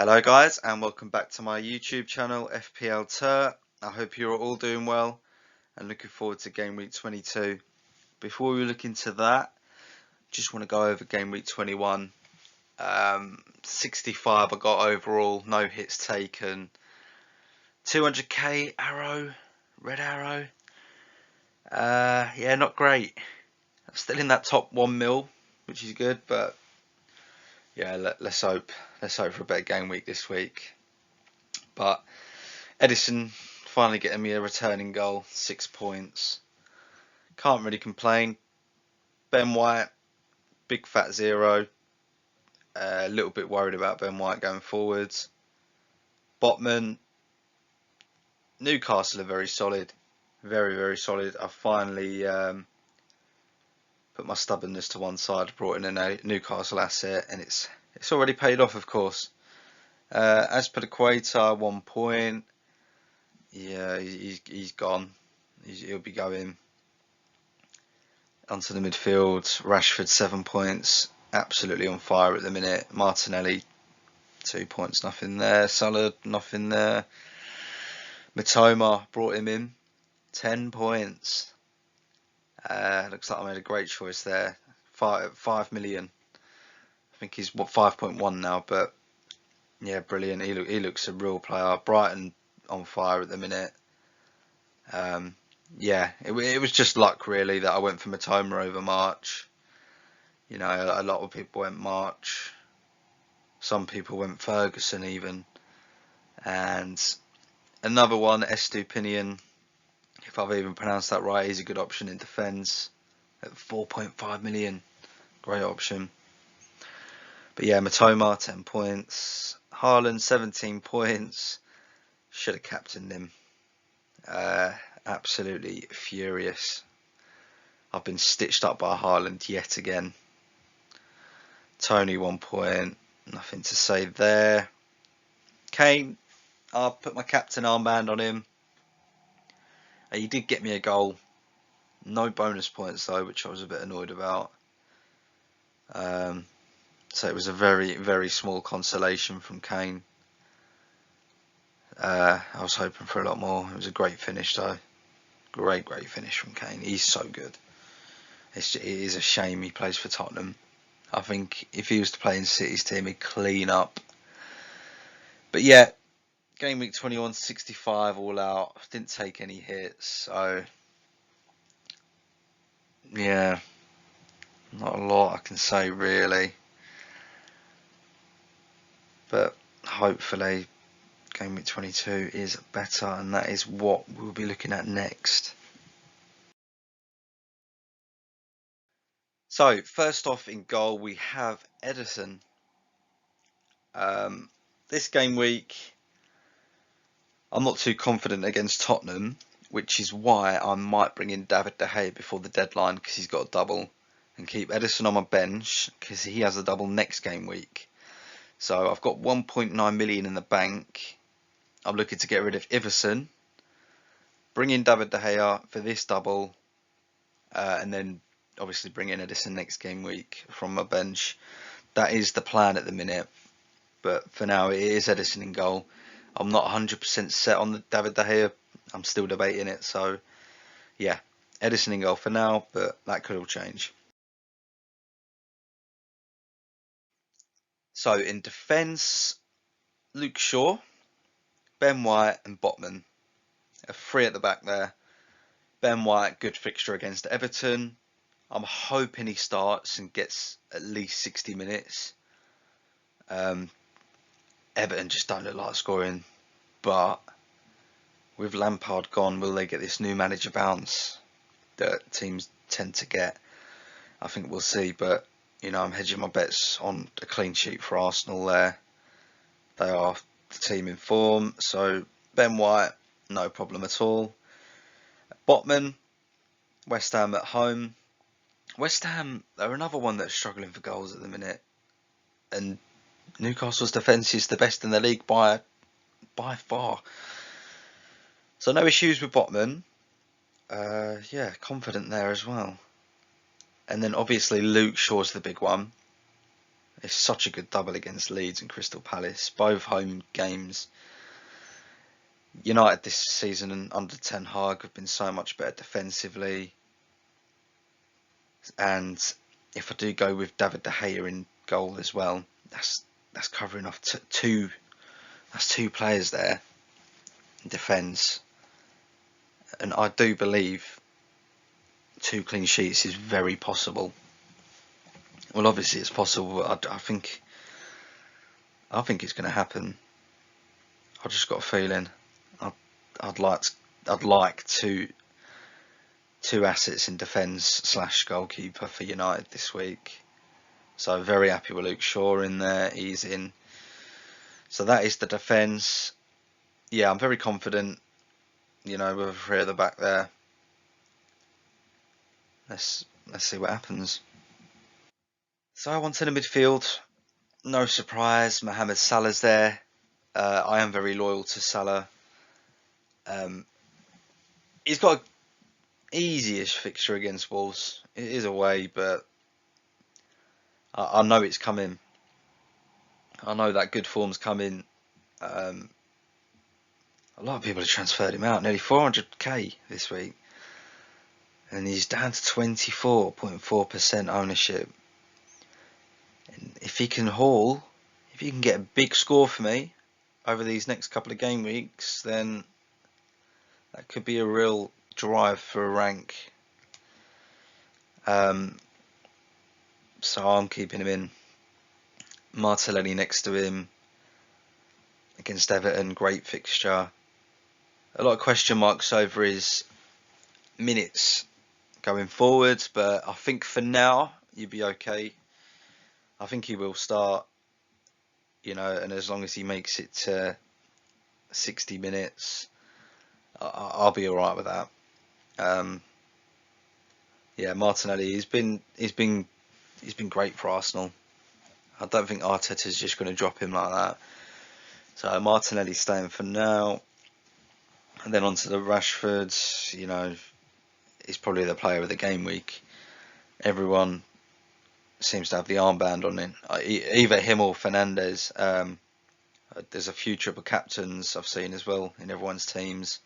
Hello guys, and welcome back to my YouTube channel FPL Tur. I hope you're all doing well and looking forward to game week 22. Before we look into that, just want to go over game week 21. 65 I got overall, no hits taken. 200k arrow, red arrow. Yeah, not great. I'm still in that top 1 mil, which is good, but yeah, let's hope for a better game week this week. But Edison finally getting me a returning goal, 6 points. Can't really complain. Ben White, big fat 0. A little bit worried about Ben White going forwards. Botman, Newcastle are very solid, very solid. I finally put my stubbornness to one side, brought in a Newcastle asset, and it's already paid off, of course. As per the Equator, 1 point. Yeah, he's gone. He'll be going onto the midfield. Rashford 7 points, absolutely on fire at the minute. Martinelli 2 points, nothing there. Salah, nothing there. Matoma, brought him in, 10 points. Looks like I made a great choice there. 5 million. I think he's 5.1 now, but yeah, brilliant. He looks a real player. Brighton on fire at the minute. Yeah, it was just luck really that I went for Matoma over March. You know, a lot of people went March. Some people went Ferguson even. And another one, Estupinian, if I've even pronounced that right, he's a good option in defence at 4.5 million. Great option. But yeah, Matoma, 10 points. Haaland, 17 points. Should have captained him. Absolutely furious. I've been stitched up by Haaland yet again. Tony, 1 point. Nothing to say there. Kane, I'll put my captain armband on him. He did get me a goal. No bonus points though, which I was a bit annoyed about. So it was a very small consolation from Kane. I was hoping for a lot more. It was a great finish though. Great finish from Kane. He's so good. It is a shame he plays for Tottenham. I think if he was to play in City's team, he'd clean up. But yeah, game week 21, 65 all out. Didn't take any hits, so yeah, not a lot I can say really. But hopefully game week 22 is better, and that is what we'll be looking at next. So first off in goal we have Edison. This game week I'm not too confident against Tottenham, which is why I might bring in David De Gea before the deadline because he's got a double, and keep Edison on my bench because he has a double next game week. So I've got 1.9 million in the bank. I'm looking to get rid of Iverson, bring in David De Gea for this double, and then obviously bring in Edison next game week from my bench. That is the plan at the minute, but for now it is Edison in goal. I'm not 100% set on the David De Gea. I'm still debating it, so yeah, Edison in goal for now, but that could all change. So in defence, Luke Shaw, Ben White and Botman. A 3 at the back there. Ben White, good fixture against Everton. I'm hoping he starts and gets at least 60 minutes. Everton just don't look like scoring, but with Lampard gone, will they get this new manager bounce that teams tend to get? I think we'll see, but you know, I'm hedging my bets on a clean sheet for Arsenal there. They are the team in form, so Ben White, no problem at all. Botman, West Ham at home. West Ham are another one that's struggling for goals at the minute, and Newcastle's defence is the best in the league by far. So no issues with Botman. Yeah, confident there as well. And then obviously Luke Shaw's the big one. It's such a good double against Leeds and Crystal Palace, both home games. United this season and under Ten Hag have been so much better defensively. And if I do go with David De Gea in goal as well, that's covering off two. That's two players there in defence, and I do believe 2 clean sheets is very possible. Well, obviously it's possible, but I think it's going to happen. I just got a feeling. I'd like two assets in defence / goalkeeper for United this week. So very happy with Luke Shaw in there. He's in. So that is the defence. Yeah, I'm very confident. With a 3 at the back there. Let's see what happens. So on to the midfield. No surprise, Mohamed Salah's there. I am very loyal to Salah. He's got an easy-ish fixture against Wolves. It is away, but I know it's coming. I know that good form's coming. A lot of people have transferred him out, nearly 400k this week. And he's down to 24.4% ownership. And if he can get a big score for me over these next couple of game weeks, then that could be a real drive for a rank. So I'm keeping him in. Martinelli next to him against Everton, great fixture. A lot of question marks over his minutes going forward, but I think for now you'd be okay. I think he will start, and as long as he makes it to 60 minutes, I'll be alright with that. Yeah, Martinelli, he's been great for Arsenal. I don't think Arteta's just going to drop him like that. So Martinelli's staying for now. And then on to the Rashfords, he's probably the player of the game week. Everyone seems to have the armband on him. Either him or Fernandes. There's a few triple captains I've seen as well in everyone's teams.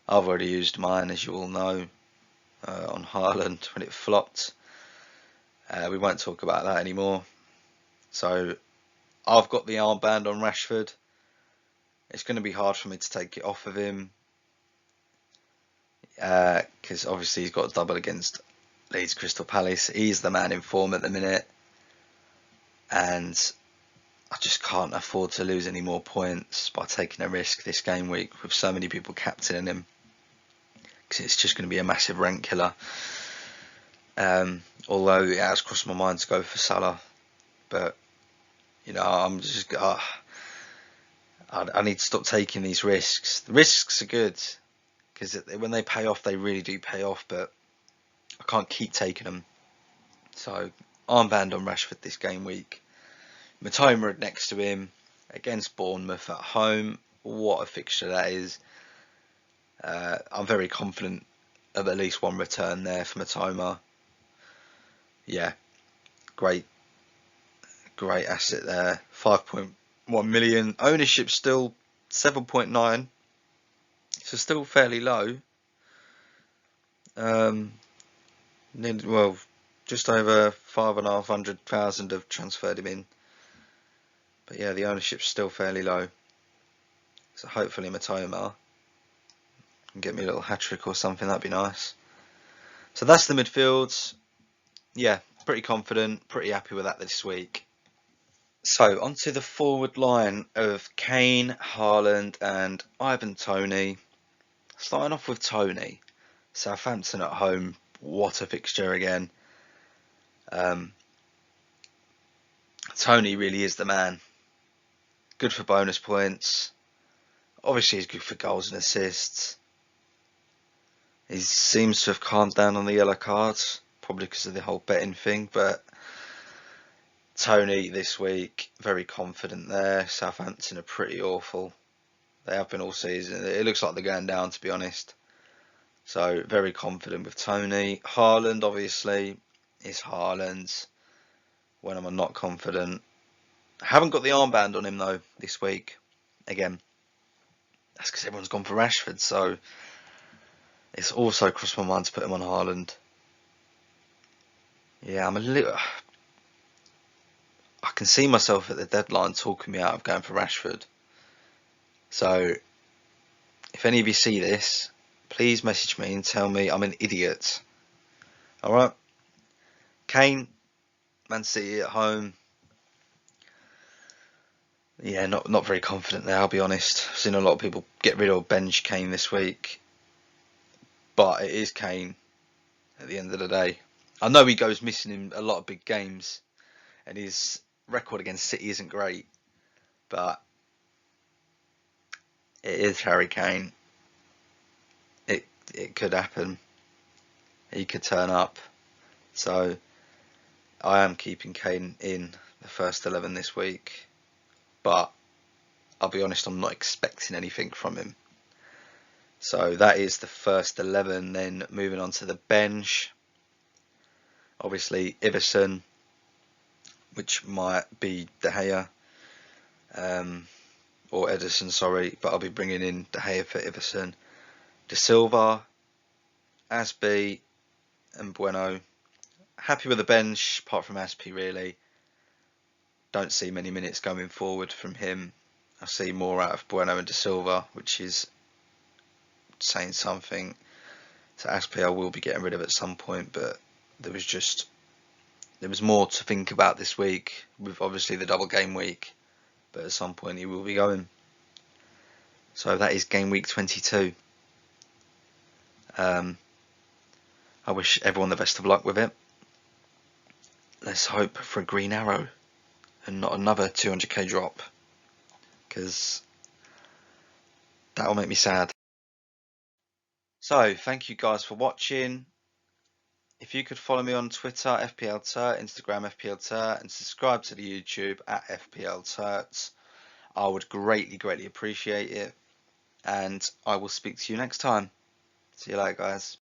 I've already used mine, as you all know, on Haaland when it flopped. We won't talk about that anymore. So I've got the armband on Rashford. It's going to be hard for me to take it off of him because obviously he's got a double against Leeds Crystal Palace. He's the man in form at the minute, and I just can't afford to lose any more points by taking a risk this game week with so many people captaining him, because it's just going to be a massive rank killer. Although it has crossed my mind to go for Salah, but I'm just I need to stop taking these risks. The risks are good because when they pay off, they really do pay off, but I can't keep taking them. So armband on Rashford this game week. Matoma next to him against Bournemouth at home. What a fixture that is. I'm very confident of at least one return there for Matoma. Yeah, great asset there. 5.1 million. Ownership still 7.9. So still fairly low. Just over 5,500,000 have transferred him in. But yeah, the ownership's still fairly low. So hopefully Matoma can get me a little hat-trick or something. That'd be nice. So that's the midfields. Yeah, pretty confident, pretty happy with that this week. So onto the forward line of Kane, Haaland and Ivan Toney. Starting off with Toney. Southampton at home. What a fixture again. Toney really is the man. Good for bonus points. Obviously he's good for goals and assists. He seems to have calmed down on the yellow cards, probably because of the whole betting thing, but Toney this week, very confident there. Southampton are pretty awful. They have been all season. It looks like they're going down, to be honest. So very confident with Toney. Haaland obviously is Haaland. when I'm not confident. I haven't got the armband on him though this week. Again, that's because everyone's gone for Rashford, so it's also crossed my mind to put him on Haaland. Yeah, I'm a little. I can see myself at the deadline talking me out of going for Rashford. So, if any of you see this, please message me and tell me I'm an idiot. Alright? Kane, Man City at home. Yeah, not very confident there, I'll be honest. I've seen a lot of people get rid of bench Kane this week. But it is Kane at the end of the day. I know he goes missing in a lot of big games, and his record against City isn't great, but it is Harry Kane. It could happen. He could turn up. So I am keeping Kane in the first 11 this week, but I'll be honest, I'm not expecting anything from him. So that is the first 11. Then moving on to the bench. Obviously, Iverson, which might be De Gea, or Ederson, sorry, but I'll be bringing in De Gea for Iverson. De Silva, Asby, and Bueno. Happy with the bench, apart from Asby, really. Don't see many minutes going forward from him. I see more out of Bueno and De Silva, which is saying something. To Asby, I will be getting rid of at some point, but there was more to think about this week, with obviously the double game week, but at some point he will be going. So that is game week 22. I wish everyone the best of luck with it. Let's hope for a green arrow and not another 200k drop, because that'll make me sad. So thank you guys for watching. If you could follow me on Twitter, FPLTurt, Instagram, FPLTurt, and subscribe to the YouTube at FPLTurt, I would greatly appreciate it. And I will speak to you next time. See you later, guys.